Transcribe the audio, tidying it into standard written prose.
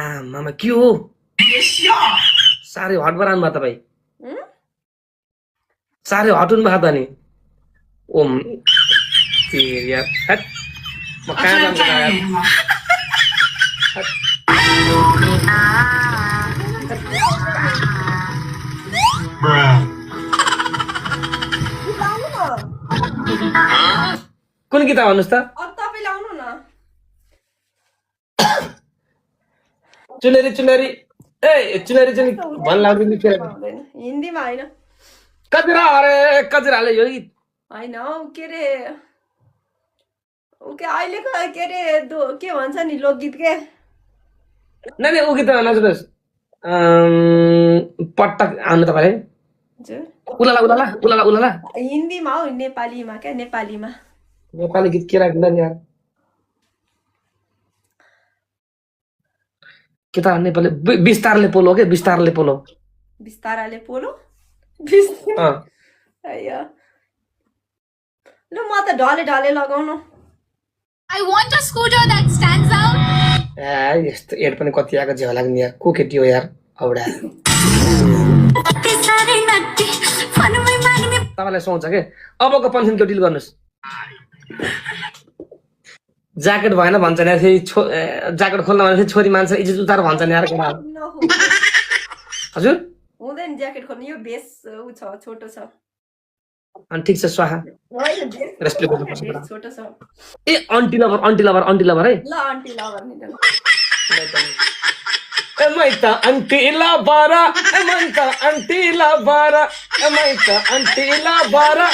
आमामा के हो साह्रै हट बराउनु भयो तपाईँ साह्रै हटुनु भएको त नि ओम यार हट म कहाँ जान्छु त यार कुन किताब भन्नुहोस् त तपाईँ लाउनु न चुनरी चुनरी ए चुनरी चाहिँ भन लाग्दैन हिन्दीमा होइन कजरा अरे कजराले यो गीत होइन के अरे के अहिलेको के अरे के भन्छ नि लोकगीत के नै नै ऊ गीत नसुन्नुहोस् पटक आउनु तपाईँले उलाला उलाला उलाला उलाला हिन्दीमा हो नेपालीमा क्या नेपालीमा नेपाली गीत के राख्दैन नि यार के त नेपाली बिस्तारले पोलो के बिस्तारले पोलो बिस्ताराले पोलो ल म त ढले ढले लगाउनु I want a scooter that stands out. यस्तो एड पनि कति आएको झ्याउ लाग्ने यार को केटी हो यार औडा तपाईँलाई सुहाउँछ के अबको पन्सिनको डिल गर्नुहोस् ज्याकेट भएन भन्छ नि फेरि ज्याकेट खोल्न भने फेरि छोरी मान्छे इज्जत उतार भन्छ नि यार हजुर हुँदैन ज्याकेट खोल्नु यो बेस उ छ छोटो छ अनि ठिक छ स्वाहा रेस्पेक्ट गर्नुपर्छ छोटो छ ए आन्टी लभर है ल आन्टी लभर नि Emaita antila bara, emaita antila bara, emaita antila bara,